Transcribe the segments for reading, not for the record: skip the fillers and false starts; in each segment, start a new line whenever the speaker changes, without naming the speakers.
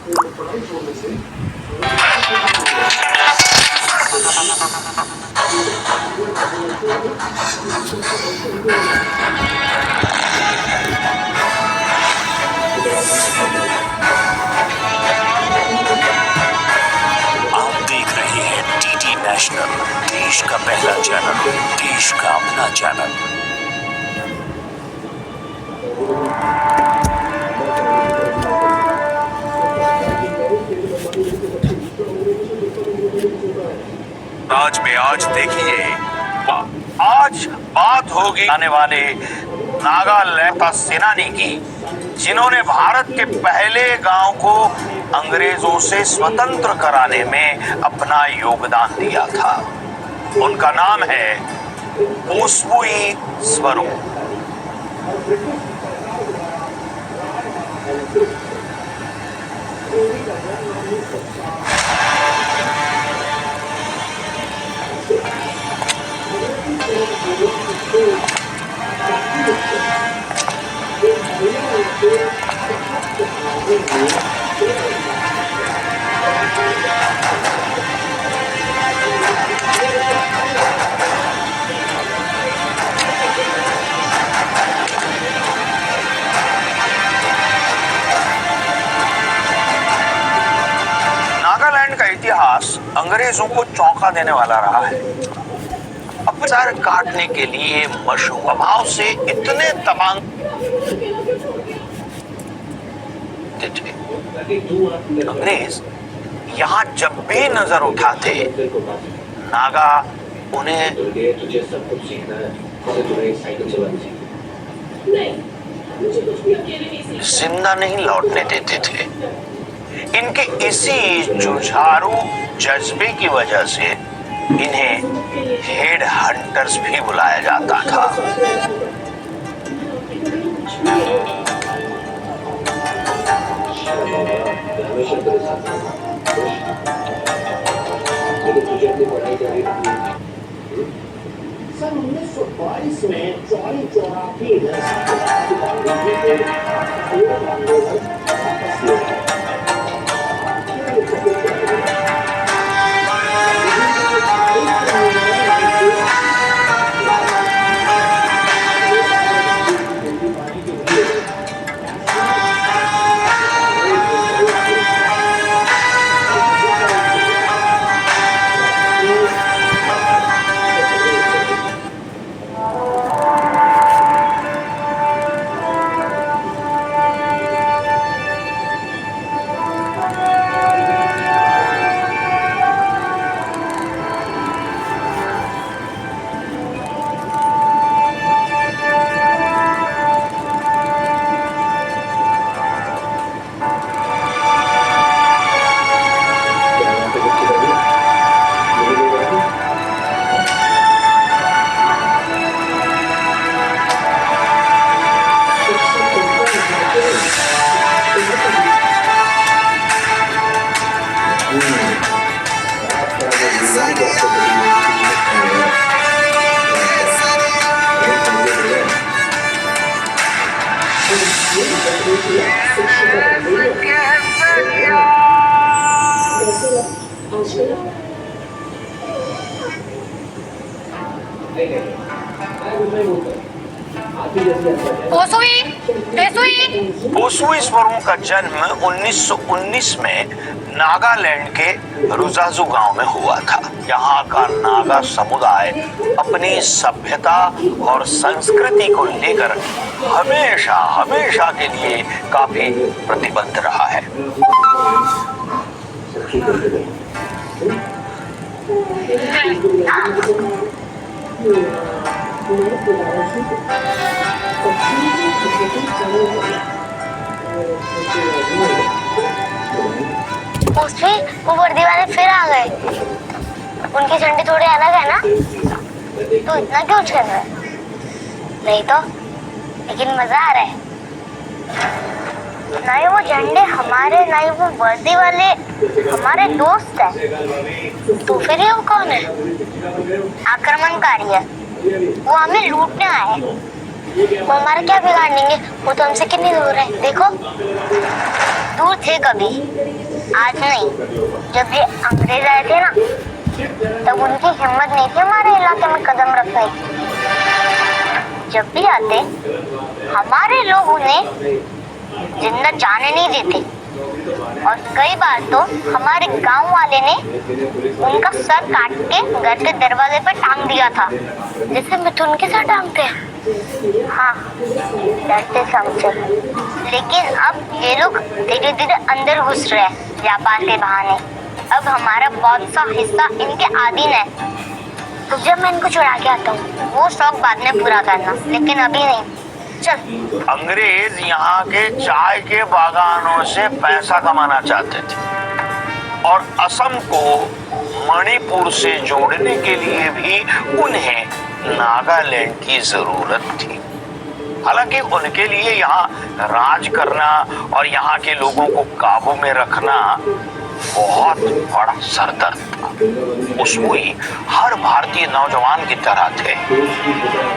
देख रहे हैं टीटी नेशनल, देश का पहला चैनल, देश का अपना चैनल। आज देखिए, आज बात होगी आने वाले नागालैंड का सेनानी की, जिन्होंने भारत के पहले गांव को अंग्रेजों से स्वतंत्र कराने में अपना योगदान दिया था। उनका नाम है पोस्पुई स्वरूप। नागालैंड का इतिहास अंग्रेजों को चौंका देने वाला रहा है। अपने सर काटने के लिए मशहूर प्रभाव से इतने तबांग थे। अंग्रेज यहाँ जब भी नजर उठाते, नागा उन्हें जिंदा नहीं लौटने देते थे। इनके इसी जुझारू जज्बे की वजह से इन्हें हेड हंटर्स भी बुलाया जाता था।
सन 1922 में चौड़ी चौरा की
पोस्पुई स्वरूप का जन्म 1919 में नागालैंड के रुजाजू गांव में हुआ था। यहाँ का नागा समुदाय अपनी सभ्यता और संस्कृति को लेकर हमेशा हमेशा के लिए काफी प्रतिबद्ध रहा है।
वो वर्दी वाले फिर आ गए। उनकी झंडे थोड़े अलग है ना, तो इतना क्यों चल रहा है? नहीं तो, लेकिन मजा आ रहा है। ना ही वो झंडे हमारे, ना ही वो वर्दी वाले हमारे दोस्त है। तो फिर ये वो कौन है? आक्रमणकारी है। वो हमें लूटने आए। वो हमारा क्या बिगाड़ लेंगे? वो तो हमसे कितनी दूर है, देखो। दूर थे कभी, आज नहीं। जब ये अंग्रेज आए थे ना, तब उनकी हिम्मत नहीं थी हमारे इलाके में कदम रखने की। जब भी आते, हमारे लोग उन्हें जिंदा जाने नहीं देते, और कई बार तो हमारे गांव वाले ने उनका सर काट के घर के दरवाजे पर टांग दिया था, जैसे मिथुन के साथ टांगते हैं। हाँ, डरते समझे। लेकिन अब ये लोग धीरे धीरे अंदर घुस रहे हैं जापान के बहाने। अब हमारा बहुत सा हिस्सा इनके अधीन है। तो जब मैं इनको छुड़ा के आता हूँ, वो शौक बाद में पूरा करना, लेकिन अभी नहीं। चल।
अंग्रेज यहाँ के चाय के बागानों से पैसा कमाना चाहते थे और असम को मणिपुर से जोड़ने के लिए भी उन्हें नागालैंड की जरूरत थी। हालांकि उनके लिए यहाँ राज करना और यहाँ के लोगों को काबू में रखना बहुत बड़ा सरदर्द था। उसमें हर भारतीय नौजवान की तरह थे,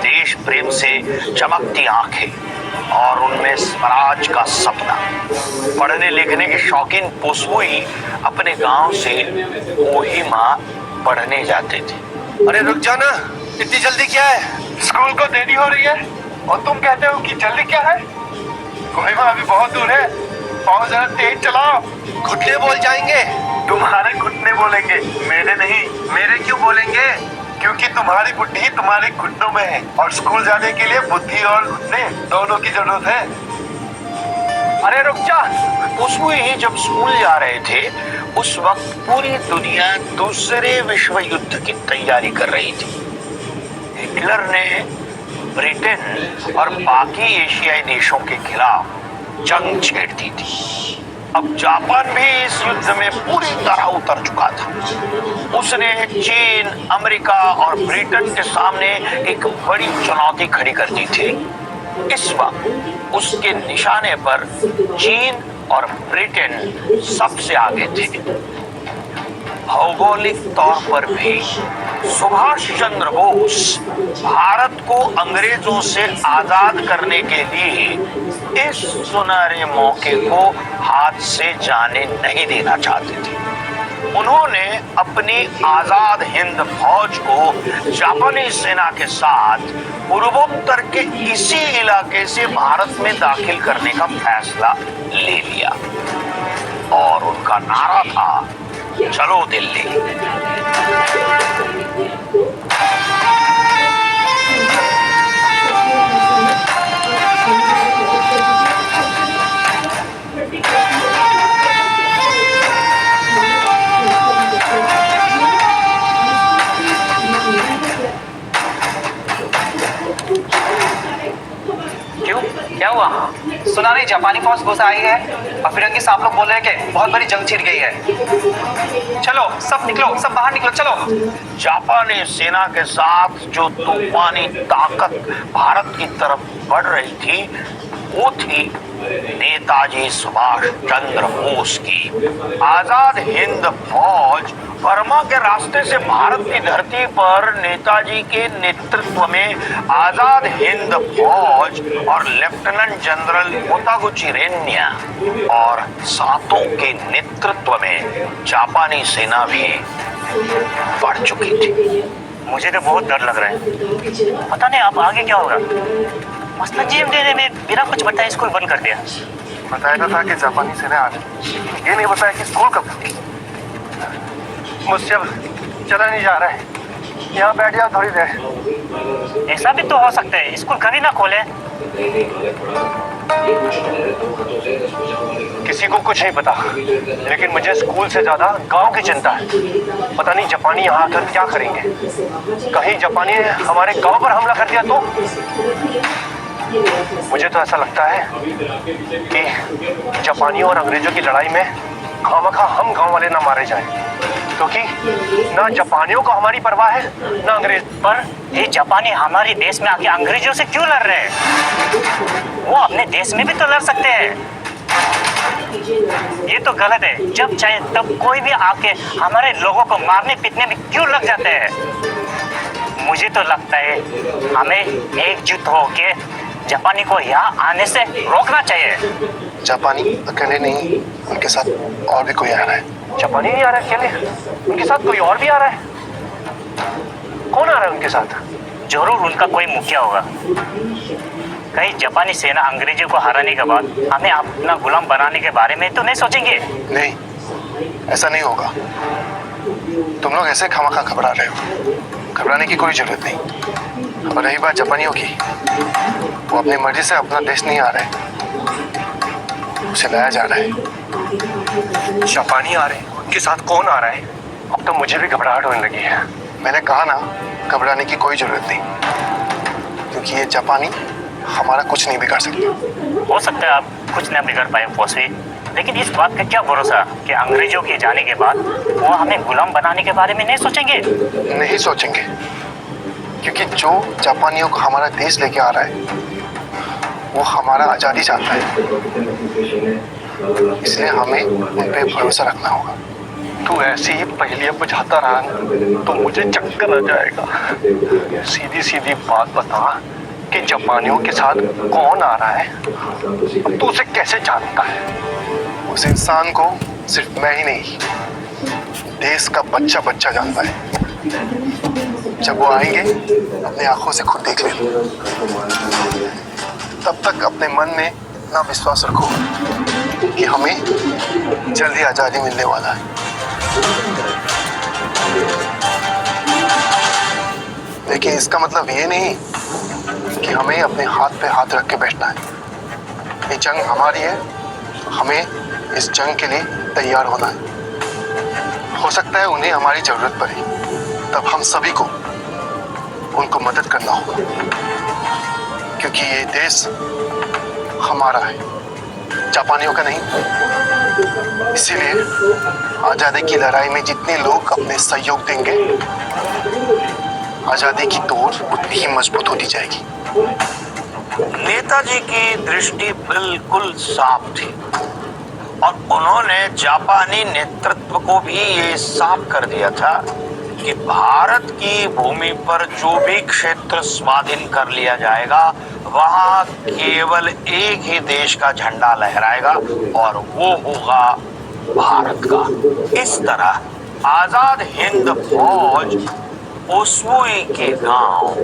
देश प्रेम से चमकती आंखें और उनमें स्वराज का सपना। पढ़ने लिखने के शौकीन पोस्मुई अपने गांव से कोहिमा पढ़ने जाते थे।
अरे रुक जाओ ना, इतनी जल्दी क्या है? स्कूल को देरी हो रही है और तुम कहते हो कि जल्दी क्या है? कोहिमा अभी बहुत दूर है, बहुत जरा तेज चलाओ। घुटने बोल जाएंगे। तुम्हारे घुटने बोलेंगे, मेरे नहीं। मेरे क्यों बोलेंगे? क्योंकि तुम्हारी बुद्धि तुम्हारे घुटनों में है और स्कूल जाने के लिए बुद्धि और घुटने दोनों की जरूरत है।
अरे रुक जा। उसमें जब स्कूल जा रहे थे, उस वक्त पूरी दुनिया दूसरे विश्व युद्ध की तैयारी कर रही थी। हिटलर ने ब्रिटेन और बाकी एशियाई देशों के खिलाफ जंग छेड़ दी थी। अब जापान भी इस युद्ध में पूरी तरह उतर चुका था। उसने चीन, अमेरिका और ब्रिटेन के सामने एक बड़ी चुनौती खड़ी कर दी थी। इस वक्त उसके निशाने पर चीन और ब्रिटेन सबसे आगे थे। भौगोलिक तौर पर भी सुभाष चंद्र बोस भारत को अंग्रेजों से आजाद करने के लिए इस सुनहरे मौके को हाथ से जाने नहीं देना चाहते थे। उन्होंने अपनी आजाद हिंद फौज को जापानी सेना के साथ पूर्वोत्तर के इसी इलाके से भारत में दाखिल करने का फैसला ले लिया और उनका नारा था, चलो दिल्ली।
क्यों, क्या हुआ? सुना नहीं जापानी फौज घुस आई है और फिरंगी साहब लोग बोल रहे हैं कि बहुत बड़ी जंग छिड़ गई है। चलो सब निकलो, सब बाहर निकलो, चलो।
जापानी सेना के साथ जो तूफानी ताकत भारत की तरफ बढ़ रही थी, वो थी नेताजी सुभाष चंद्र बोस की आजाद हिंद फौज। बर्मा के रास्ते से भारत की धरती पर नेताजी के नेतृत्व में आजाद हिंद फौज और लेफ्टिनेंट जनरल मोतागुची रेन्या और सातों के नेतृत्व में जापानी सेना भी बढ़ चुकी थी।
मुझे तो बहुत डर लग रहा है, पता नहीं अब आगे क्या होगा। मसला जीएमडी ने बिना कुछ बताए स्कूल बंद कर दिया।
बताया था कि जापानी सेना आ गई, ये नहीं बताया कि स्कूल कब। मुझसे अब चला नहीं जा रहा है, यहाँ बैठ जाओ थोड़ी देर।
ऐसा भी तो हो सकता है स्कूल कभी ना खोले।
किसी को कुछ नहीं पता, लेकिन मुझे स्कूल से ज्यादा गांव की चिंता है। पता नहीं जापानी यहाँ आकर क्या करेंगे। कहीं जापानी ने हमारे गांव पर हमला कर दिया तो। मुझे तो ऐसा लगता है कि जापानियों और अंग्रेजों की लड़ाई में खामखा हम गांव वाले ना मारे जाएं, क्योंकि ना जापानियों को हमारी परवाह है ना अंग्रेज।
पर ये जापानी हमारे देश में आके अंग्रेजों से क्यों लड़ रहे हैं? वो अपने देश में भी तो लड़ सकते हैं। ये तो गलत है। जब चाहे तब कोई भी आके हमारे लोगों को मारने पीटने में क्यों लग जाते हैं? मुझे तो लगता है हमें एकजुट होके जापानी को यहाँ आने से रोकना चाहिए।
जापानी अकेले नहीं, उनके साथ और भी कोई आ रहा है।
जापानी नहीं आ रहा है अकेले, उनके साथ कोई और भी आ रहा है। कौन आ रहा है उनके साथ?
जरूर उनका कोई मुखिया होगा। कहीं जापानी सेना अंग्रेजों को हराने के बाद हमें अपना गुलाम बनाने के बारे में तो नहीं सोचेंगे?
नहीं, ऐसा नहीं होगा। तुम लोग ऐसे खामखा घबरा रहे हो, घबराने की कोई जरूरत नहीं। और रही बात जापानियों की, वो अपनी मर्जी से अपना देश नहीं आ रहे, उसे लाया जा रहा है।
जापानी आ रहे हैं, उनके साथ कौन आ रहा है? अब तो मुझे भी घबराहट होने लगी है।
मैंने कहा ना, घबराने की कोई जरूरत नहीं, क्योंकि ये जापानी हमारा कुछ नहीं बिगाड़ सकते।
हो सकता है आप कुछ न बिगड़ पाए फौजी, लेकिन इस बात का क्या भरोसा कि अंग्रेजों के जाने के बाद वो हमें गुलाम बनाने के बारे में नहीं सोचेंगे?
नहीं सोचेंगे, क्योंकि जो जापानियों को हमारा देश लेके आ रहा है वो हमारा आज़ादी चाहता है, इसलिए हमें उन पे भरोसा रखना होगा।
तू ऐसी ही पहेलियां बुझाता रहा तो मुझे चक्कर आ जाएगा। सीधी सीधी बात बता कि जापानियों के साथ कौन आ रहा है? अब तू उसे कैसे जानता है?
उस इंसान को सिर्फ मैं ही नहीं, देश का बच्चा बच्चा जानता है। जब वो आएंगे अपनी आंखों से खुद देख लेना। तब तक अपने मन में ना विश्वास रखो कि हमें जल्दी आज़ादी मिलने वाला है। लेकिन इसका मतलब ये नहीं कि हमें अपने हाथ पे हाथ रख के बैठना है। ये जंग हमारी है, हमें इस जंग के लिए तैयार होना है। हो सकता है उन्हें हमारी जरूरत पड़े, तब हम सभी को उनको मदद करना होगा, क्योंकि ये देश हमारा है, जापानियों का नहीं। इसीलिए आज़ादी की लड़ाई में जितने लोग अपने सहयोग देंगे, आज़ादी की डोर उतनी ही मजबूत होती जाएगी।
नेताजी की दृष्टि बिल्कुल साफ थी और उन्होंने जापानी नेतृत्व को भी ये साफ कर दिया था कि भारत की भूमि पर जो भी क्षेत्र स्वाधीन कर लिया जाएगा, वहां केवल एक ही देश का झंडा लहराएगा और वो होगा भारत का। इस तरह आजाद हिंद फौज ओसुई के गांव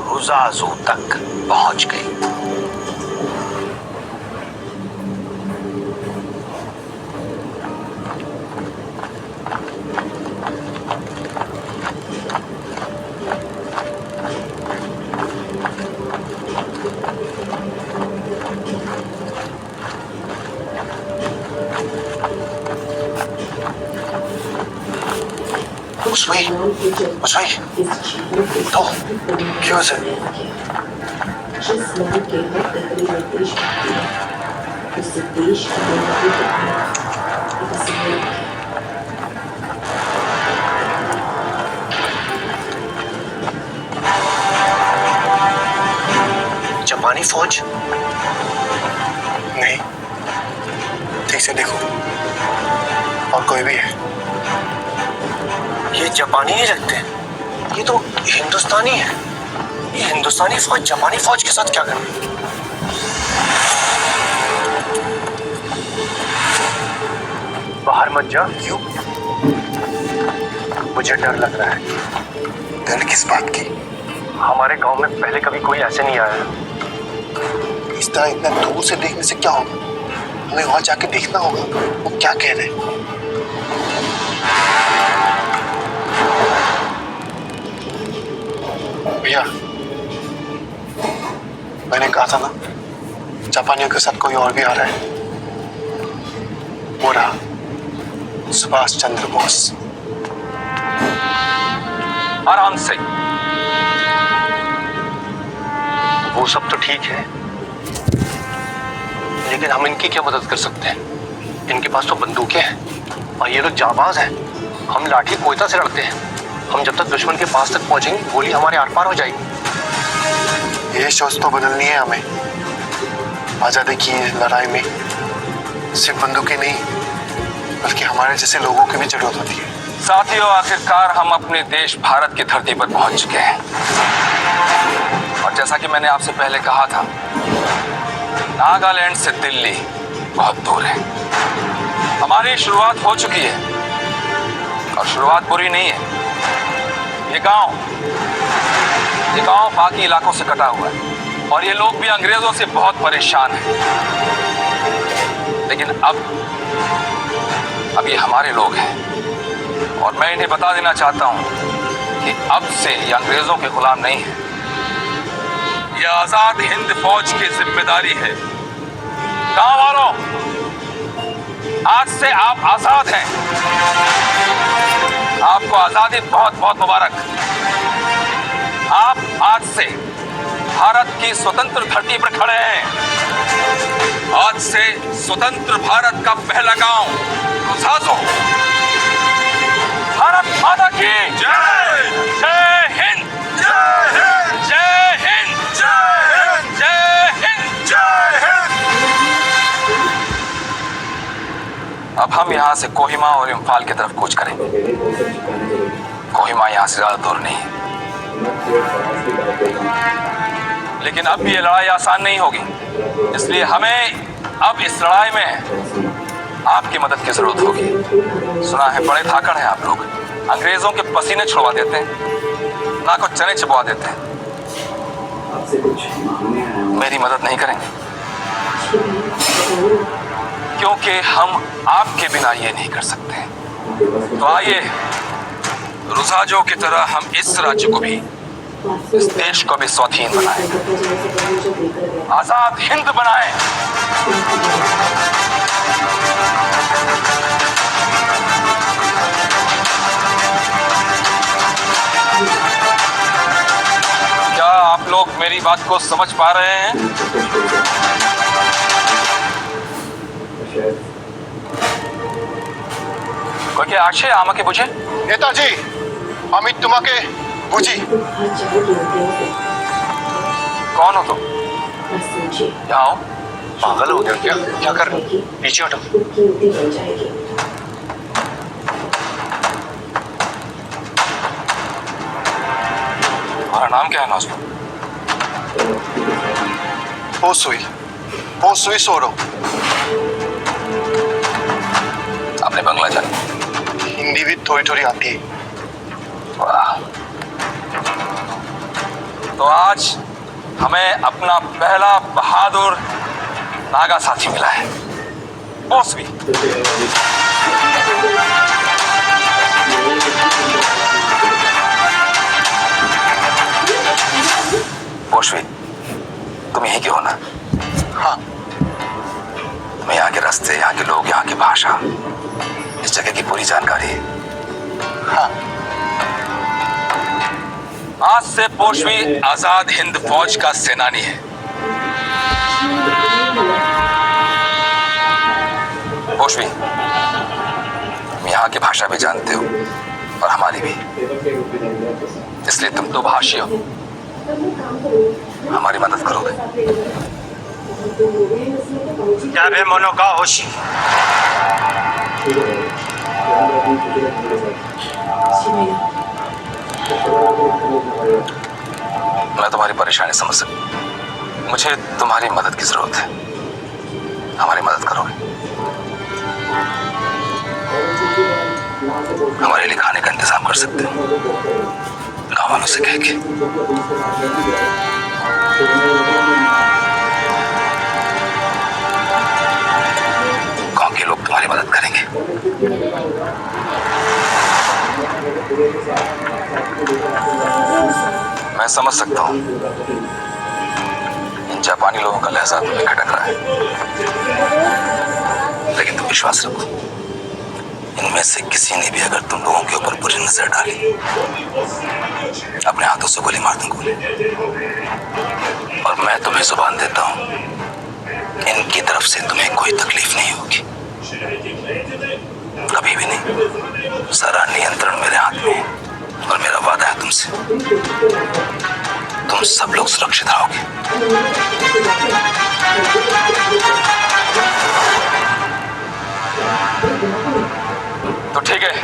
रुजाजू तक पहुंच गई।
उसमें तो क्यों से जापानी फौज नहीं, ठीक से देखो, और कोई भी है। ये जापानी नहीं लगते, ये तो हिंदुस्तानी है। ये हिंदुस्तानी फौज जापानी फौज के साथ क्या कर रही है?
बाहर मत जा।
क्यों?
मुझे डर लग रहा है।
डर किस बात की?
हमारे गांव में पहले कभी कोई ऐसे नहीं आया।
इस तरह इतना दूर से देखने से क्या होगा? हमें वहां जाके देखना होगा वो क्या कह रहे हैं। भैया, मैंने कहा था ना, जापानियों के साथ कोई और भी आ रहा है। वो रहा सुभाष चंद्र बोस।
आराम से। वो सब तो ठीक है, लेकिन हम इनकी क्या मदद कर सकते हैं? इनके पास तो बंदूकें हैं और ये लोग जाबाज हैं। हम लाठी कोयता से लड़ते हैं। हम जब तक दुश्मन के पास तक पहुंचेंगे, गोली हमारे आर पार हो जाएगी।
ये सोच तो बदलनी है हमें। आजादी की लड़ाई में सिर्फ बंदूकें नहीं, बल्कि हमारे जैसे लोगों की भी जरूरत होती है।
साथियों, आखिरकार हम अपने देश भारत की धरती पर पहुंच चुके हैं और और जैसा कि मैंने आपसे पहले कहा था, नागालैंड से दिल्ली बहुत दूर है। हमारी शुरुआत हो चुकी है और शुरुआत बुरी नहीं है। ये गांव बाकी इलाकों से कटा हुआ है और ये लोग भी अंग्रेजों से बहुत परेशान हैं। लेकिन अब ये हमारे लोग हैं और मैं इन्हें बता देना चाहता हूं कि अब से ये अंग्रेजों के गुलाम नहीं है। ये आजाद हिंद फौज की जिम्मेदारी है। गांव वालों, आज से आप आजाद हैं। आपको आजादी बहुत बहुत मुबारक। आप आज से भारत की स्वतंत्र धरती पर खड़े हैं। आज से स्वतंत्र भारत का पहला गांव रुझाजू। भारत माता की जय। जय हिंद। जय हिंद। जय हिंद। जय हिंद। जय हिंद। जय हिंद। अब हम यहाँ से कोहिमा और इम्फाल की तरफ कूच करेंगे। कोहिमा यहाँ से ज्यादा दूर नहीं है, लेकिन अब भी ये लड़ाई आसान नहीं होगी। इसलिए हमें अब इस लड़ाई में आपकी मदद की जरूरत होगी। सुना है बड़े धाकड़ हैं आप लोग। अंग्रेजों के पसीने छुड़वा देते हैं, ना को चने चबवा देते हैं। मेरी मदद नहीं करेंगे क्योंकि हम आपके बिना ये नहीं कर सकते। तो आइए रुझाजू की तरह हम इस राज्य को भी, इस देश को भी स्वाधीन बनाएं, आजाद हिंद बनाएं। क्या आप लोग मेरी बात को समझ पा रहे हैं? कोई क्या आशे आमा के बुझे?
नेताजी, अमित तुम्हाके बुझी।
कौन हो तुम? यहाँ आओ।
पागल हो गया क्या कर रहे हो? पीछे हटो।
तुम्हारा नाम क्या है नौजवान?
पोसुई सोरो।
अपने बंगला जाने।
हिंदी भी थोड़ी थोड़ी आती है।
वाह। तो आज हमें अपना पहला बहादुर नागा साथी मिला है, पोसवी। पोसवी, तुम यहीं के हो ना?
हाँ।
तुम्हें यहाँ के रास्ते, यहाँ के लोग, यहाँ की भाषा, इस जगह की पूरी जानकारी है?
हाँ।
आज से पोशवी आजाद हिंद फौज का सेनानी है। पोशवी, तुम यहाँ की भाषा भी जानते हो और हमारी भी, इसलिए तुम तो भाषी हो। हमारी मदद करोगे?
याबे मोनो का होशी।
मैं तुम्हारी परेशानी समझ सकता। मुझे तुम्हारी मदद की जरूरत है। हमारी मदद करोगे? हमारे लिए खाने का इंतजाम कर सकते हो, गांव वालों से कह के। गांव के लोग तुम्हारी मदद करेंगे। मैं समझ सकता हूं इन जापानी लोगों का लहजा तुम्हें खटक रहा है, लेकिन तुम विश्वास रखो, इनमें से किसी ने भी अगर तुम लोगों के ऊपर बुरी नजर डाली, अपने हाथों से गोली मार दूंगा। और मैं तुम्हें जुबान देता हूं, इनकी तरफ से तुम्हें कोई तकलीफ नहीं होगी, कभी भी नहीं। सारा नियंत्रण मेरे हाथ में है और मेरा वादा है तुमसे, तुम सब लोग सुरक्षित रहोगे। तो ठीक है,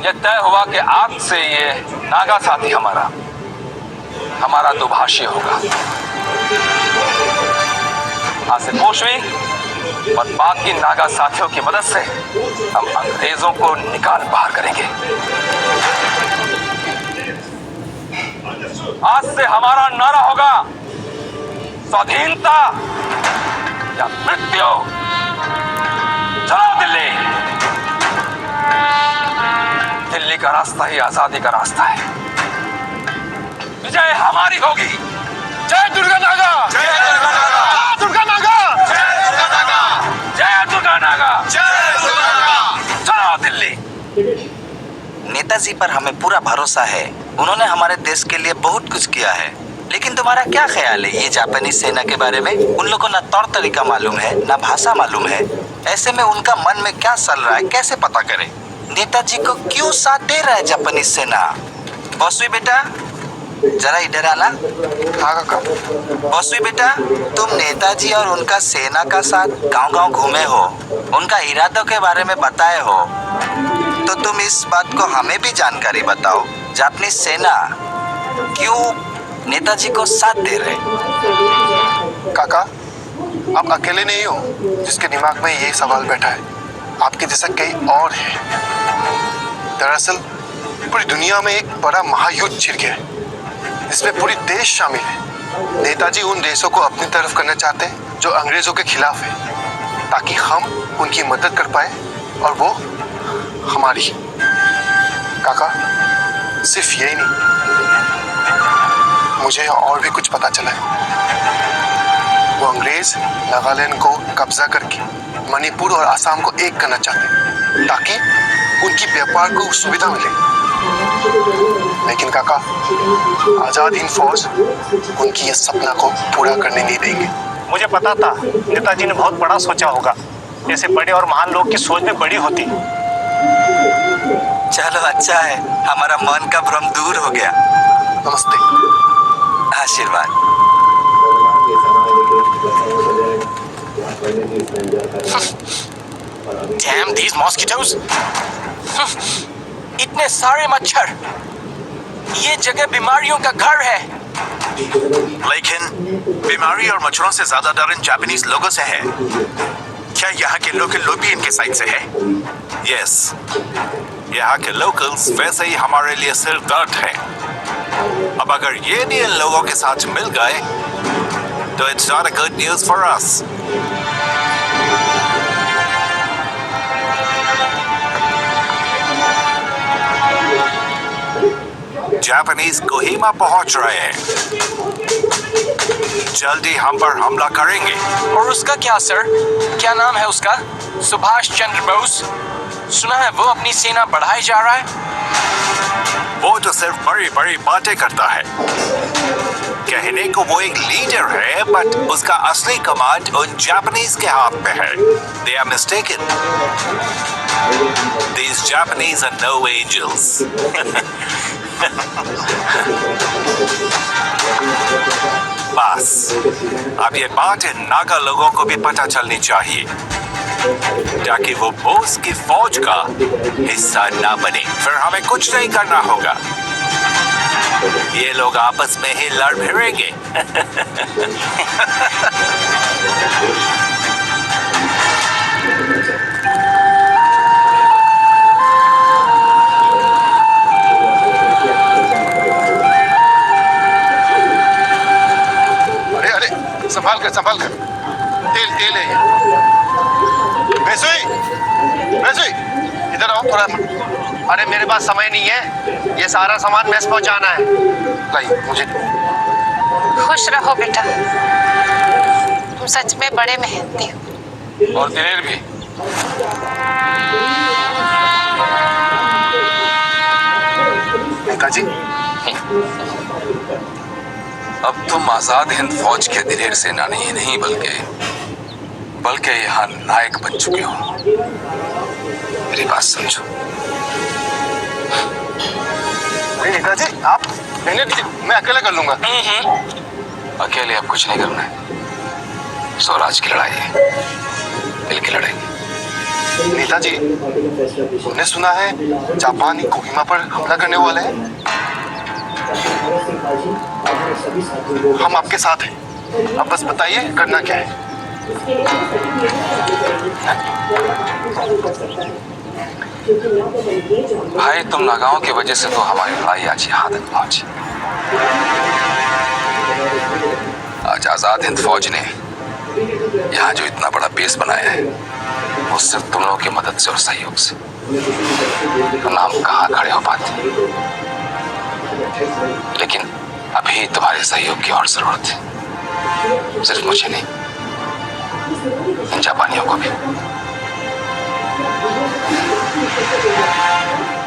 यह तय हुआ कि आज से ये नागा साथी हमारा हमारा दुभाषी होगा। आसिफोशवी और बाकी नागा साथियों की मदद से हम अंग्रेजों को निकाल बाहर करेंगे। आज से हमारा नारा होगा स्वाधीनता या मृत्यु। चलो दिल्ली। दिल्ली का रास्ता ही आजादी का रास्ता है। विजय हमारी होगी। जय दुर्गा नागा। जय दुर्गा नागा। दुर्गा नागा। जय दुर्गा नागा। जय दुर्गा नागा। जय दुर्गा नागा। चलो दिल्ली।
नेताजी पर हमें पूरा भरोसा है। उन्होंने हमारे देश के लिए बहुत कुछ किया है। लेकिन तुम्हारा क्या ख्याल है ये जापानी सेना के बारे में? उन लोगों को ना तौर तरीका मालूम है, ना भाषा मालूम है। ऐसे में उनका मन में क्या चल रहा है कैसे पता करें? नेताजी को क्यों साथ दे रहा है जापानी सेना? बसुई बेटा जरा इधर आना।
हाँ काका।
बसुई बेटा, तुम नेताजी और उनका सेना का साथ गांव-गांव घूमे हो, उनका इरादों के बारे में बताए हो, तो तुम इस बात को हमें भी जानकारी बताओ। जापानी सेना क्यों नेताजी को साथ दे रहे?
काका, आप अकेले नहीं हो जिसके दिमाग में ये सवाल बैठा है। आपके जैसा कई और है। दरअसल पूरी दुनिया में एक बड़ा महायुद्ध छिड़ गया है जिसमें पूरी देश शामिल है। नेताजी उन देशों को अपनी तरफ करना चाहते हैं जो अंग्रेजों के खिलाफ है, ताकि हम उनकी मदद कर पाए और वो हमारी। काका, सिर्फ यही नहीं, मुझे और भी कुछ पता चला है। वो अंग्रेज नागालैंड को कब्जा करके मणिपुर और आसाम को एक करना चाहते हैं ताकि उनकी व्यापार को सुविधा मिले। लेकिन काका, आजाद हिंद फौज उनकी ये सपना को पूरा करने नहीं देंगे।
मुझे पता था नेताजी ने बहुत बड़ा सोचा होगा। ऐसे बड़े और महान लोग की सोच भी बड़ी होती।
चलो अच्छा है, हमारा मन का भ्रम दूर हो गया।
नमस्ते।
आशीर्वाद।
Damn these mosquitoes! इतने सारे मच्छर। ये जगह बीमारियों का घर है।
लेकिन बीमारी और मच्छरों से ज्यादा डर इन जापानीज लोगों से है। क्या यहाँ के लोकल लोग भी इनके साइड से हैं? यस, यहाँ के लोकल्स वैसे ही हमारे लिए सिर्फ दर्द है। अब अगर ये भी इन लोगों के साथ मिल गए तो it's not a good news for us. Japanese Kohima पहुंच रहे हैं। जल्दी हम पर हमला करेंगे।
और उसका क्या सर? क्या नाम है उसका? सुभाष चंद्र बोस। सुना है वो अपनी सेना बढ़ाई जा रहा है।
वो तो सिर्फ बड़ी बड़ी बातें करता है। कहने को वो एक लीडर है, बट उसका असली कमांड उन जापानीज के हाथ में है। They are mistaken. These Japanese are no angels. बस अब ये बात इन नागा लोगों को भी पता चलनी चाहिए ताकि वो बोस की फौज का हिस्सा ना बने। फिर हमें कुछ नहीं करना होगा। ये लोग आपस में ही लड़ भिड़ेंगे।
संभाल कर तेल है ये। वैसे इधर आओ थोड़ा। अरे मेरे पास समय नहीं है, ये सारा सामान मेस पहुंचाना है। लाइए मुझे।
खुश रहो बेटा, तुम सच में बड़े मेहनती हो।
और दिलेर भी।
नेताजी,
अब तुम आजाद हिंद फौज के दिलेर सेनानी ही नहीं बल्कि यहाँ नायक बन चुके हो। मेरी बात समझो।
नेताजी आप रहने दीजिए, मैं अकेला कर लूंगा।
अकेले अब कुछ नहीं करना है। स्वराज की लड़ाई है, दिल की लड़ाई।
नेताजी, हमने सुना है जापानी कोहिमा पर हमला करने वाले हैं।
हम आपके साथ हैं, अब बस बताइए करना क्या है।
भाई तुम नागाओं की वजह से तो हमारी लड़ाई आज यहाँ तक पहुंची। आज आजाद हिंद फौज ने यहाँ जो इतना बड़ा बेस बनाया है वो सिर्फ तुम लोगों की मदद से और सहयोग से, वरना हम कहाँ खड़े हो पाते। लेकिन अभी तुम्हारे सहयोग की और जरूरत है, सिर्फ मुझे नहीं, इन जापानियों को भी।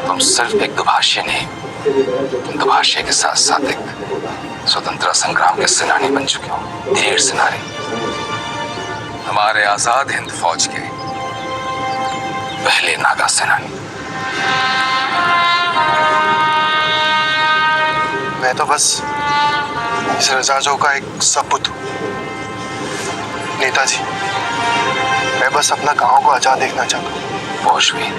तुम सिर्फ एक दुभाषी नहीं, तुम दुभाषी के साथ साथ एक स्वतंत्रता संग्राम के सेनानी बन चुके हो, धीर सेनानी, हमारे आजाद हिंद फौज के पहले नागा सेनानी।
मैं तो बस इस रजाजों का एक सपूत हूँ नेताजी। मैं बस अपना गांव को आजाद देखना चाहता हूँ।
फौज भी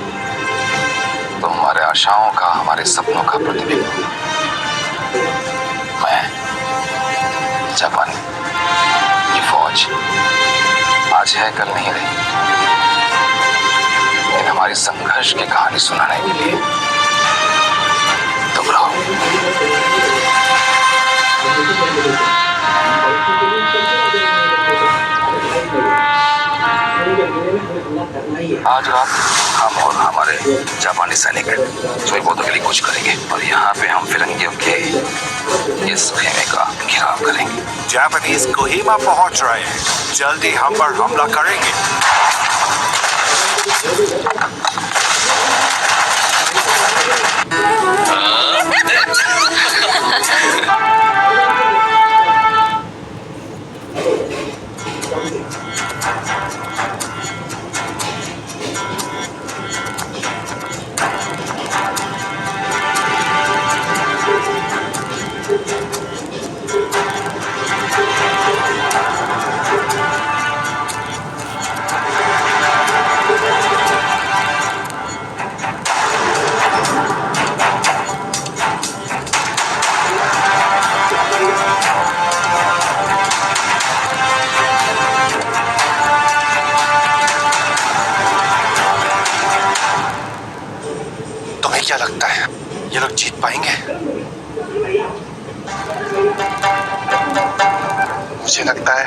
तो हमारे आशाओं का, हमारे सपनों का प्रतिबिंब। मैं जापानी, ये फौज आज है कल नहीं रही, लेकिन हमारी संघर्ष की कहानी सुनाने के लिए तुम रहो। आज रात हम और हमारे जापानी सैनिक सोईबोतो के लिए कुछ करेंगे और यहाँ पे हम फिरंगियों के इस खेमे का घेराव करेंगे।
जापानीज कोहिमा पहुंच रहे हैं, जल्दी हम पर हमला करेंगे।
क्या लगता है ये लोग जीत पाएंगे? मुझे लगता है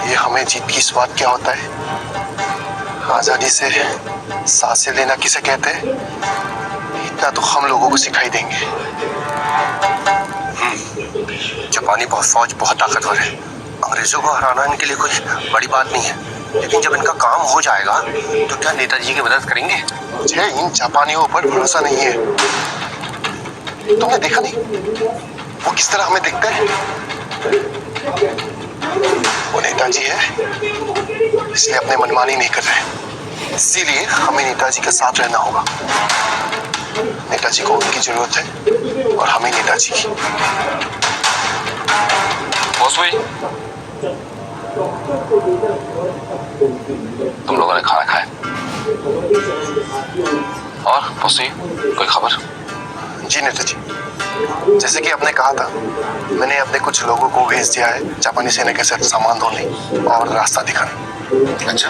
ये हमें जीत की स्वाद क्या होता है, आजादी से सांसें लेना किसे कहते हैं, इतना तो हम लोगों को सिखाई देंगे। जापानी फौज बहुत ताकतवर है, अंग्रेजों को हराना इनके लिए कोई बड़ी बात नहीं है, लेकिन जब इनका काम हो जाएगा तो क्या नेताजी की मदद करेंगे? मुझे इन जापानियों पर भरोसा नहीं है। तुमने देखा नहीं वो किस तरह हमें देखते हैं? वो नेताजी है इसलिए अपने मनमानी नहीं कर रहे, इसीलिए हमें नेताजी के साथ रहना होगा। नेताजी को उनकी जरूरत है और हमें नेताजी की।
तुम लोगों ने खाना खाया? और पोसी कोई खबर?
जी नेताजी, जैसे कि आपने कहा था, मैंने अपने कुछ लोगों को भेज दिया है जापानी सेना के साथ सामान ढोने और रास्ता दिखाने।
अच्छा,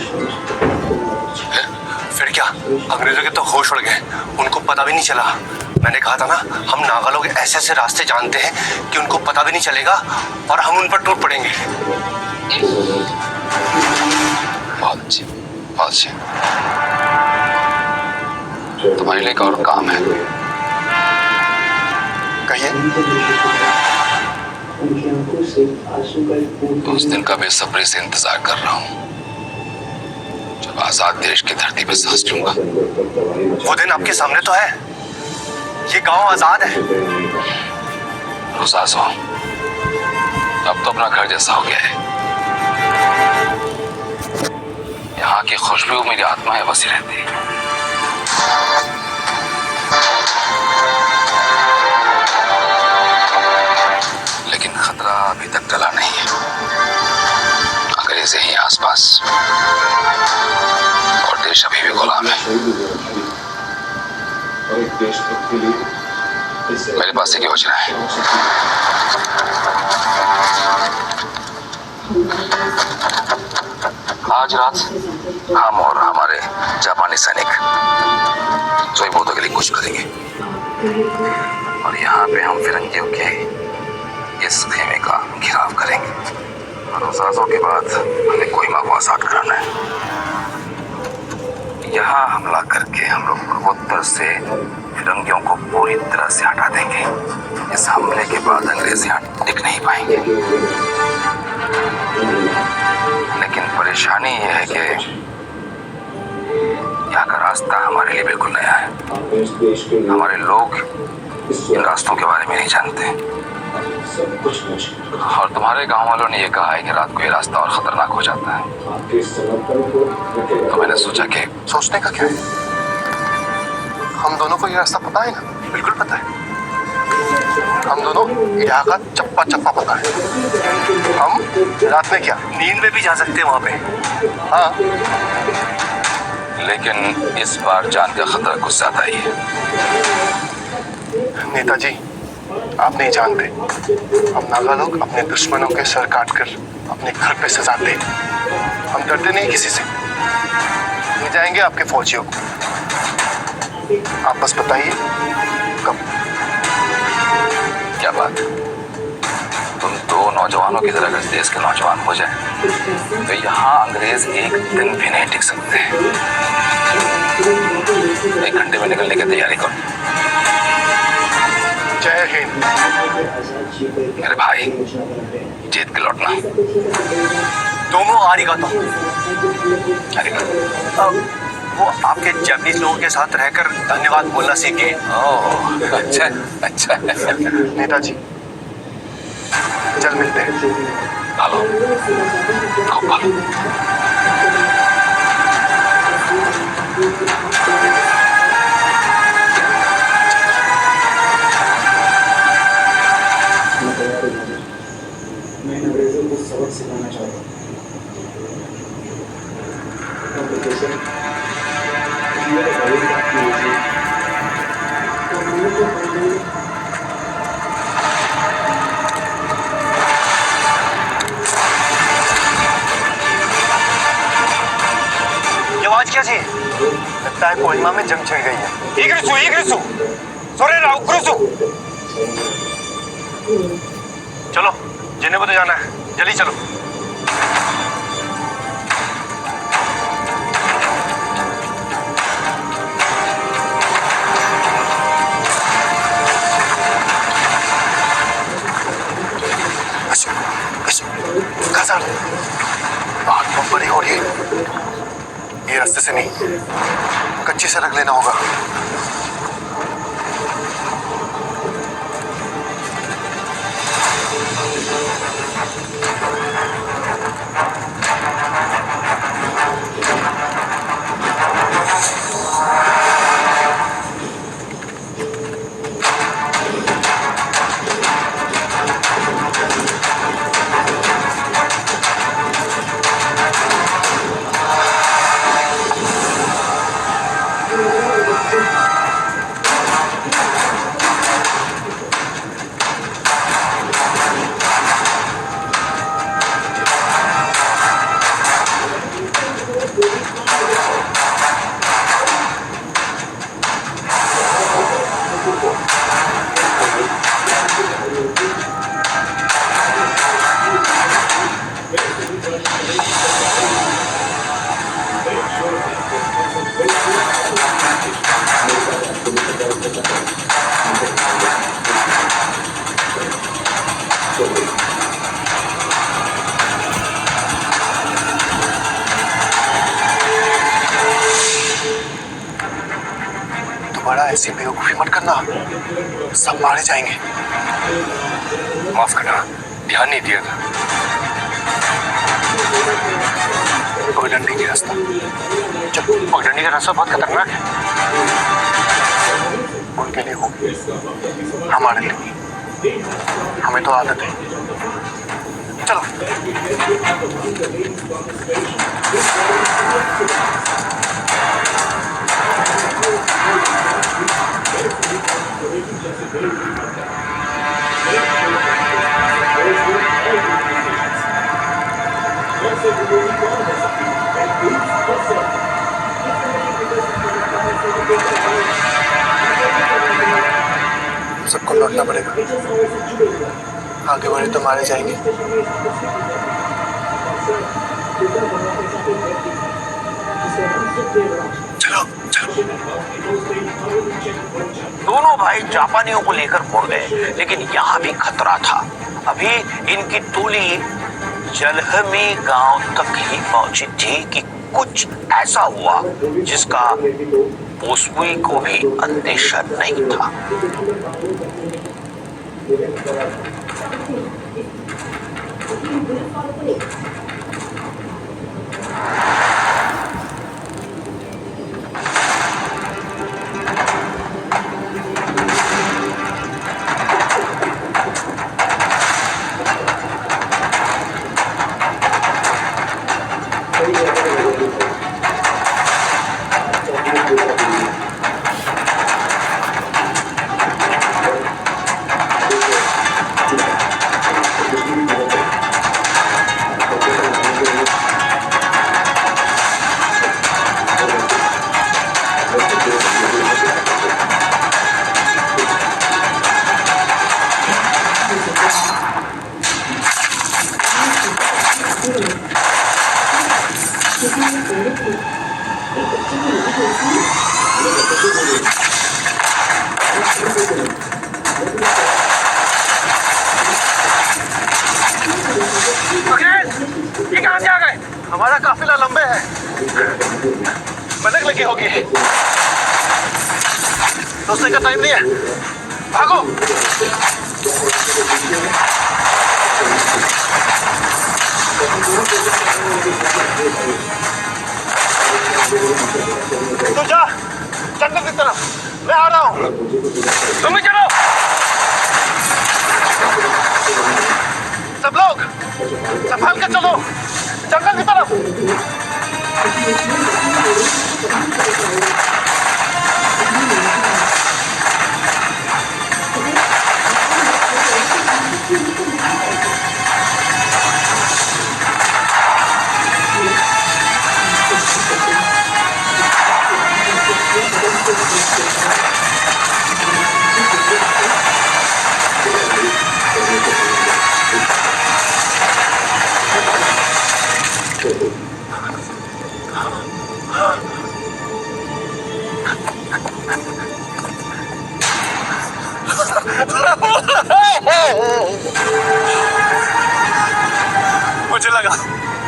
फिर क्या, अंग्रेजों के तो होश उड़ गए, उनको पता भी नहीं चला। मैंने कहा था ना, हम नागा लोग ऐसे ऐसे रास्ते जानते हैं कि उनको पता भी नहीं चलेगा और हम उन पर टूट पड़ेंगे।
बहुत अच्छी, बहुत अच्छी। तुम्हारे लिए एक और काम है।
कहिए।
उस दिन का बेसब्री से इंतजार कर रहा हूँ जब आजाद देश की धरती पे सांस लूंगा।
वो दिन आपके सामने तो है, ये गांव आजाद है।
रुसासो, अब तो अपना घर जैसा हो गया है। यहाँ की खुशबू मेरी आत्मा में बसी रहती है। लेकिन खतरा अभी तक टला नहीं है। अंग्रेज यहीं आसपास और देश अभी भी गुलाम है। मेरे पास एक योजना है। आज रात हम और हमारे जापानी सैनिक सोईबोदो के लिए कुछ करेंगे और यहाँ पे हम फिरंगियों के इस खेमे का घेराव करेंगे और उस आज़ों के बाद हमें कोहिमा को आज़ाद कराना है। यहाँ हमला करके हम लोग पूर्वोत्तर से फिरंगियों को पूरी तरह से हटा देंगे। इस हमले के बाद अंग्रेज यहाँ टिक नहीं पाएंगे। लेकिन परेशानी यह है कि यहाँ का रास्ता हमारे लिए बिल्कुल नया है। हमारे लोग इन रास्तों के बारे में नहीं जानते और तुम्हारे गांव वालों ने यह कहा है कि रात को ये रास्ता और खतरनाक हो जाता है। तो मैंने सोचा कि
सोचने का क्या है? हम दोनों को ये रास्ता पता है ना?
बिल्कुल पता है।
हम दोनों यहाँ का चप्पा चप्पा पता है। हम रात में क्या
नींद में भी जा सकते हैं वहां पे।
हाँ,
लेकिन इस बार जान का खतरा कुछ ज्यादा ही है।
नेताजी, आप नहीं जानते, हम नागा लोग अपने दुश्मनों के सर काटकर अपने घर पे सजाते हैं। हम डरते नहीं किसी से। ले जाएंगे आपके फौजियों को। आप बस बताइए कब।
क्या बात, तुम दो नौजवानों की तरह इस देश के नौजवान हो जाए तो यहाँ अंग्रेज एक दिन भी नहीं टिक सकते। 1 घंटे में निकलने की तैयारी करो।
जय हिंद।
मेरे भाई, जीत के लौटना।
दोनों आरिगातो।
आरिगातो।
वो आपके जापानीज लोगों के साथ रहकर धन्यवाद बोलना सीख गए।
ओह, अच्छा अच्छा।
नेताजी, जल्द मिलते हैं।
भालो, खूब भालो।
मैं अंग्रेजों को सबक सिखाना चाहता हूँ।
ये आवाज क्या थी?
लगता है कोहिमा में जंग छिड़ गई है।
इग्रिसु, सोरे राव क्रुसु। चलो, जिन्हें तो जाना है, जल्दी चलो।
बात बहुत बड़ी हो रही है। ये रास्ते से नहीं, कच्ची सड़क लेना होगा। बड़ा ऐसी बेवकूफी मत करना, सब मारे जाएंगे।
माफ करना, ध्यान नहीं दिया था।
पगडंडी की रास्ता।
पगडंडी का रास्ता बहुत खतरनाक है।
उनके लिए हो, हमारे लिए, हमें तो आदत है। चलो।
लौटना पड़ेगा। आगे बढ़े तो मारे जाएंगे। चलो चलो।
दोनों भाई जापानियों को लेकर मुड़ गए, लेकिन यहाँ भी खतरा था। अभी इनकी टोली जलहमी गांव तक ही पहुंची थी कि कुछ ऐसा हुआ जिसका पोसुई को भी अंदेशा नहीं था।
ये कहाँ से आ गए? हमारा काफिला लंबे है, भटक लगी होगी। दोस्तों का टाइम नहीं है, भागो। तू जा जंगल की तरफ, मैं आ रहा हूँ। तुम भी चलो। सब लोग संभाल के चलो, जंगल की तरफ।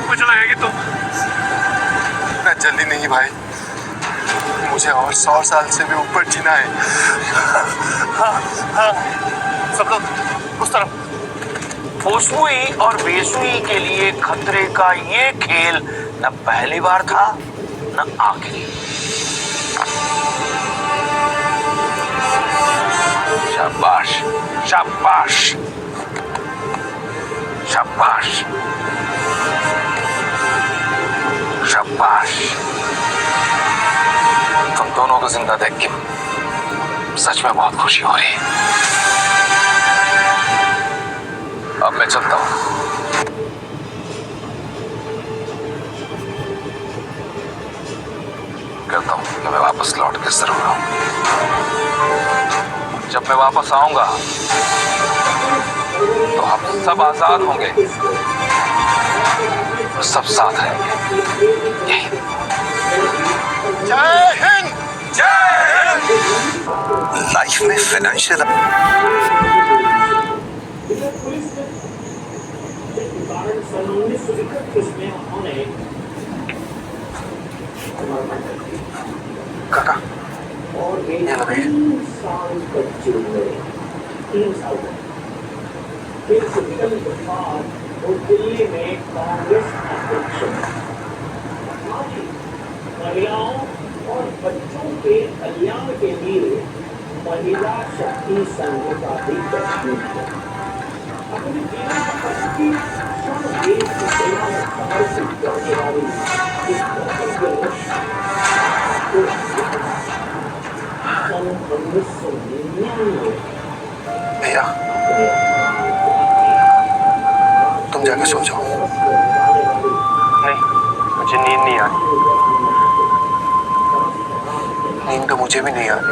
मुझे लगा कि तुम इतना जल्दी नहीं भाई, मुझे और 100 साल से भी ऊपर जीना है। हाँ, सब लोग उस तरफ।
पोसुई और बेसुई के लिए खतरे का ये खेल न पहली बार था न आखिरी। शाबाश शाबाश शाबाश शाबाश। तुम दोनों को जिंदा देख के सच में बहुत खुशी हो रही है। अब मैं चलता हूं। कहता हूं कि मैं वापस लौट के जरूर आऊंगा। जब मैं वापस आऊंगा तो हम सब आजाद होंगे, सब साथ रहेंगे।
जय हिंद।
जय हिंद।
लाइफ में फाइनेंशियल
काका
और
ये लो भैया।
3 साल तक जेल में, 3 साल तक। फिर से निकलने के बाद वो दिल्ली में कांग्रेस अध्यक्ष। महिलाओं और बच्चों के कल्याण के लिए महिला शक्ति संघ का भी गठन किया। अपने जीवन का 25 क्षण देश की सेवा में समर्पित करने वाली इस कर्तव्य सन 1999
भैया तुम जाके सो जाओ। नहीं, मुझे नींद नहीं आ रही। नींद तो मुझे भी नहीं आ रही।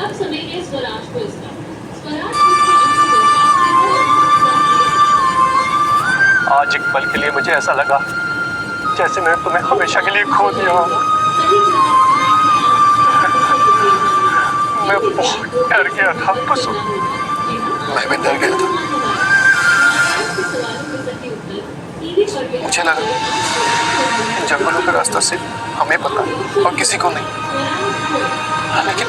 अब सुनेंगे स्वराज को इसका
आज एक पल के लिए मुझे ऐसा लगा जैसे मैंने तुम्हें हमेशा के लिए खो दिया हो। मैं बहुत डर गया था बसु।
मैं भी डर गया था। मुझे लगा इन जंगलों का रास्ता सिर्फ हमें पता है और किसी को नहीं। लेकिन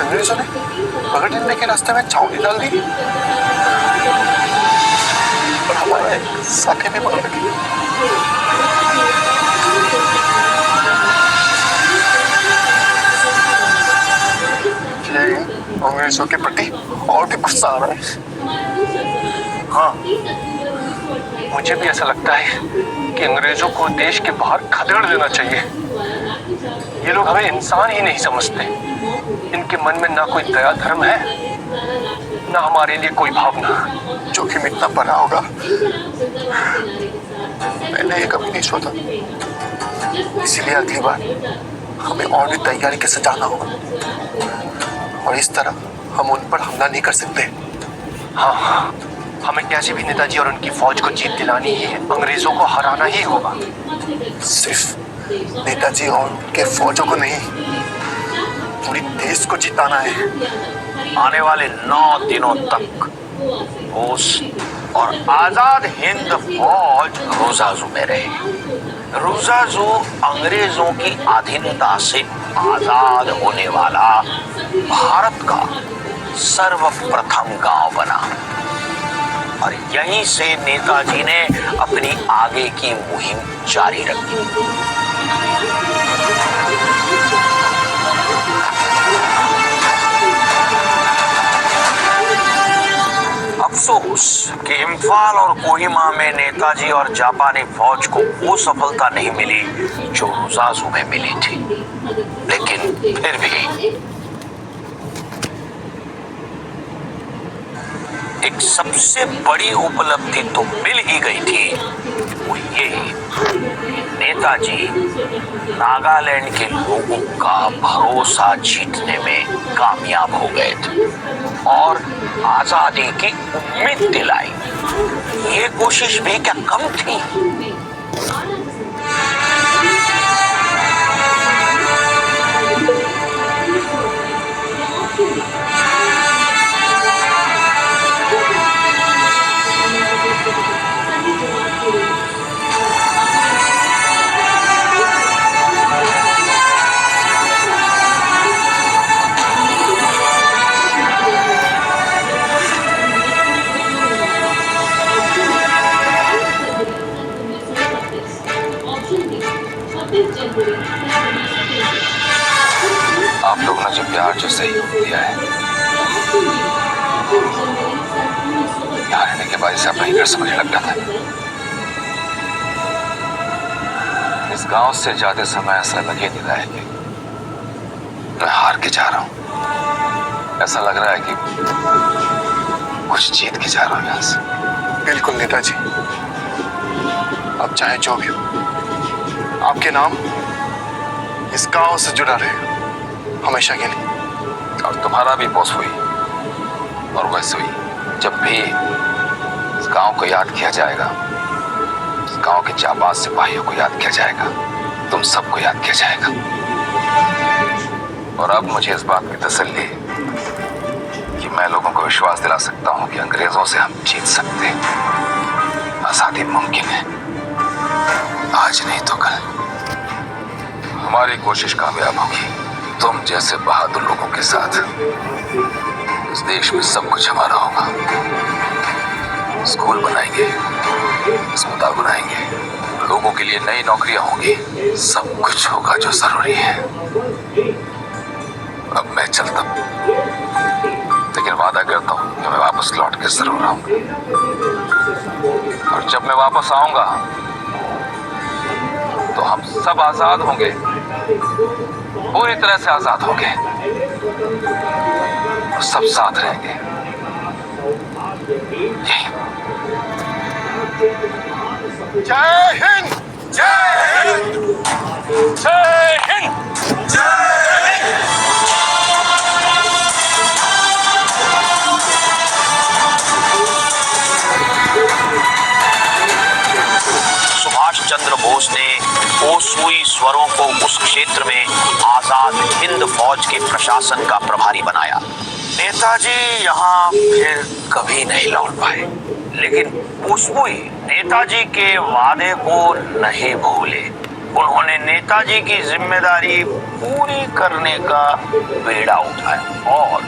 अंग्रेजों ने पगडंडी के रास्ते में छावनी डाल दी और हमारे साथे में पकड़ रखी। अंग्रेजों के प्रति और भी गुस्सा आ रहा है।
हाँ, मुझे भी ऐसा लगता है कि अंग्रेजों को देश के बाहर खदेड़ देना चाहिए। ये लोग हमें इंसान ही नहीं समझते। इनके मन में ना कोई दया धर्म है, ना हमारे लिए कोई भावना।
जोखिम इतना बड़ा होगा मैंने ये कभी नहीं सोचा। इसीलिए अगली बार हमें और भी तैयारी के साथ जाना होगा और इस तरह हम उन पर हमला नहीं कर सकते।
हाँ, हमें कैसे भी नेताजी और उनकी फौज को जीत दिलानी ही है। अंग्रेजों को हराना ही होगा।
सिर्फ नेताजी और उनके फौजों को नहीं, पूरी देश को जिताना है।
आने वाले 9 दिनों तक रूस और आजाद हिंद फौज रोजाजू में रहे। रोजाजू अंग्रेजों की अधीनता से आजाद होने वाला भारत का सर्वप्रथम गांव बना और यहीं से नेताजी ने अपनी आगे की मुहिम जारी रखी। अफसोस कि इम्फाल और कोहिमा में नेताजी और जापानी फौज को वो सफलता नहीं मिली जो रोजाजू में मिली थी। लेकिन फिर भी एक सबसे बड़ी उपलब्धि तो मिल ही गई थी, वो ये नेताजी नागालैंड के लोगों का भरोसा जीतने में कामयाब हो गए थे और आजादी की उम्मीद दिलाई। ये कोशिश भी क्या कम थी?
आप लोगों ने जो प्यार जो सहयोग दिया है, यहाँ रहने के बाद इसे अपना ही घर समझने लग रहा था। इस गांव से जाते समय ऐसा लगे नहीं रहा है कि मैं हार के जा रहा हूँ। ऐसा लग रहा है कि कुछ जीत के जा रहा हूँ यहाँ से।
बिल्कुल नेताजी, अब चाहे जो भी हो, आपके नाम इस गांव से जुड़ा रहेगा हमेशा के लिए।
और तुम्हारा भी बॉस हुई और वैसे हुई। जब भी इस गांव को याद किया जाएगा, इस गांव के जाबाज सिपाहियों को याद किया जाएगा, तुम सबको याद किया जाएगा। और अब मुझे इस बात की तसल्ली कि मैं लोगों को विश्वास दिला सकता हूं कि अंग्रेजों से हम जीत सकते हैं। आजादी मुमकिन है, आज नहीं तो कल। हमारी कोशिश कामयाब होगी। तुम जैसे बहादुर लोगों के साथ इस देश में सब कुछ हमारा होगा। स्कूल बनाएंगे, अस्पताल बनाएंगे, लोगों के लिए नई नौकरियां होंगी, सब कुछ होगा जो जरूरी है। अब मैं चलता हूं, लेकिन वादा करता हूं कि मैं वापस लौट के जरूर आऊंगा। और जब मैं वापस आऊंगा तो हम सब आजाद होंगे, पूरी तरह से आजाद होंगे और सब साथ रहेंगे।
जय हिंद, जय हिंद, जय हिंद, जय हिंद।
ईश्वरों को उस क्षेत्र में आजाद हिंद फौज के प्रशासन का प्रभारी बनाया। नेताजी यहाँ फिर कभी नहीं लौट पाए, लेकिन पुष्पुई नेताजी के वादे को नहीं भूले। उन्होंने नेताजी की जिम्मेदारी पूरी करने का बेड़ा उठाया और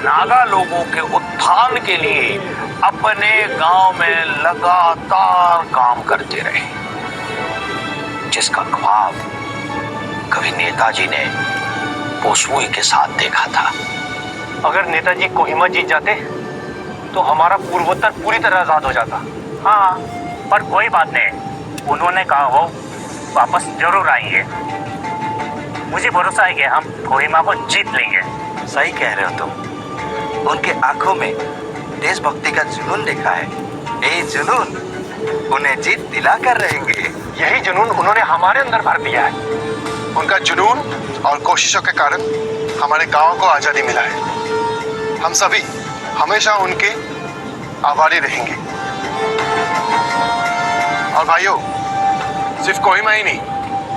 नागा लोगों के उत्थान के लिए अपने गांव में लगातार काम करते रहे, जिसका ख्वाब कभी नेताजी ने पुष्पुई के साथ देखा था।
अगर नेताजी कोहिमा जीत जाते तो हमारा पूर्वोत्तर पूरी तरह आजाद हो जाता।
हाँ, पर कोई बात नहीं, उन्होंने कहा वो वापस जरूर आएंगे। मुझे भरोसा है कि हम कोहिमा को जीत लेंगे।
सही कह रहे हो तुम। उनके आंखों में देशभक्ति का जुनून देखा है। ये जुनून उन्हें जीत दिला कर रहेंगे।
यही जुनून उन्होंने हमारे अंदर भर दिया है।
उनका जुनून और कोशिशों के कारण हमारे गांव को आजादी मिला है। हम सभी हमेशा उनके आभारी रहेंगे। और भाइयों, सिर्फ कोहिमा ही नहीं,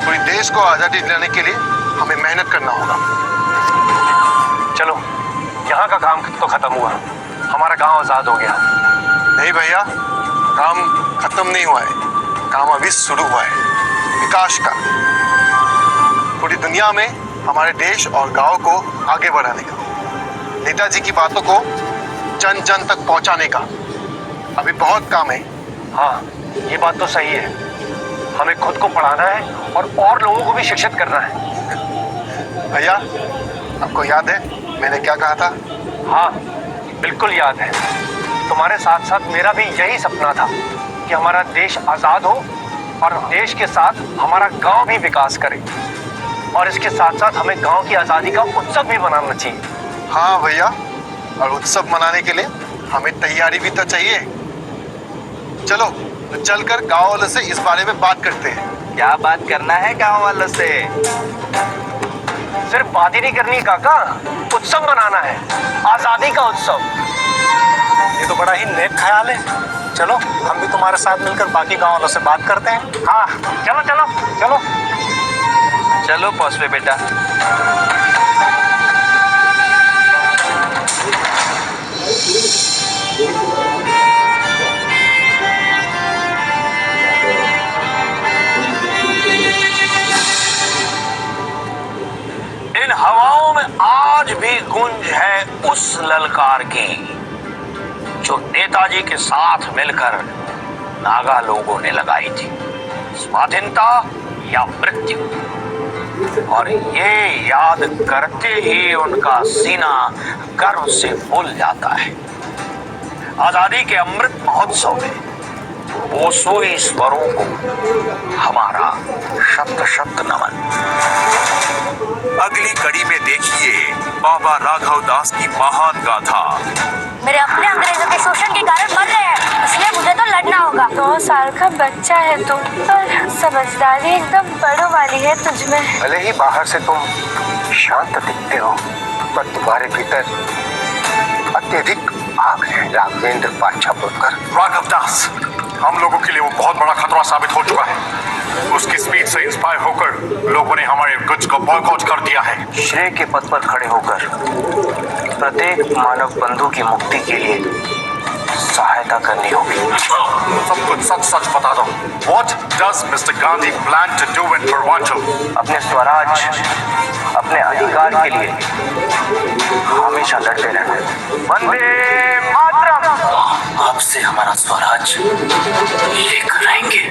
पूरे देश को आजादी दिलाने के लिए हमें मेहनत करना होगा।
चलो, यहाँ का काम तो खत्म हुआ, हमारा गांव आजाद हो गया।
नहीं भैया, काम खत्म नहीं हुआ है, काम अभी शुरू हुआ है, विकास का। पूरी दुनिया में हमारे देश और गांव को आगे बढ़ाने का, नेताजी की बातों को जन जन तक पहुंचाने का अभी बहुत काम है।
हाँ, ये बात तो सही है। हमें खुद को पढ़ाना है और लोगों को भी शिक्षित करना है।
भैया, आपको याद है मैंने क्या कहा था?
हाँ, बिल्कुल याद है। तुम्हारे साथ साथ मेरा भी यही सपना था कि हमारा देश आजाद हो और देश के साथ हमारा गांव भी विकास करे, और इसके साथ साथ हमें गांव की आजादी का उत्सव भी मनाना चाहिए।
हाँ भैया, और उत्सव मनाने के लिए हमें तैयारी भी तो चाहिए। चलो तो चलकर गांव वालों से इस बारे में बात करते हैं।
क्या बात करना है गांव वालों से?
सिर्फ बात ही नहीं करनी काका, उत्सव मनाना है, आजादी का उत्सव।
ये तो बड़ा ही नेक ख्याल है। चलो, हम भी तुम्हारे साथ मिलकर बाकी गांव वालों से बात करते हैं।
हाँ, चलो चलो चलो
चलो पहुंचवे बेटा।
इन हवाओं में आज भी गूंज है उस ललकार की जो नेताजी के साथ मिलकर नागा लोगों ने लगाई थी, स्वाधीनता या मृत्यु। और ये याद करते ही उनका सीना गर्व से फूल जाता है। आजादी के अमृत महोत्सव में बोसोई स्वरों को हमारा शत शत नमन।
अगली कड़ी में देखिए बाबा राघव दास की महान गाथा।
मेरे अपने अंग्रेजों के शोषण के कारण मर रहे हैं, इसलिए मुझे तो लड़ना होगा।
2 साल का बच्चा है तुम, पर समझदारी एकदम बड़ों वाली है तुझमें।
भले ही बाहर से तुम शांत दिखते हो, पर तुम्हारे भीतर अत्यधिक आग है। राघवेंद्र पाछा बोलकर।
राघव दास हम लोगों के लिए वो बहुत बड़ा खतरा साबित हो चुका है। उसकी स्पीच से इंस्पायर होकर लोगों ने हमारे गुड्स को बॉयकॉट कर दिया है।
श्रेय के पद पर खड़े होकर प्रत्येक मानव बंधु की मुक्ति के लिए सहायता करनी होगी।
सब कुछ सच सच बता दो। What does Mr. Gandhi plan to do in Purvanchal?
अपने स्वराज, अपने अधिकार के लिए हमेशा लड़ते रहना। वंदे मातरम।
आपसे हमारा स्वराज लेकर आएंगे।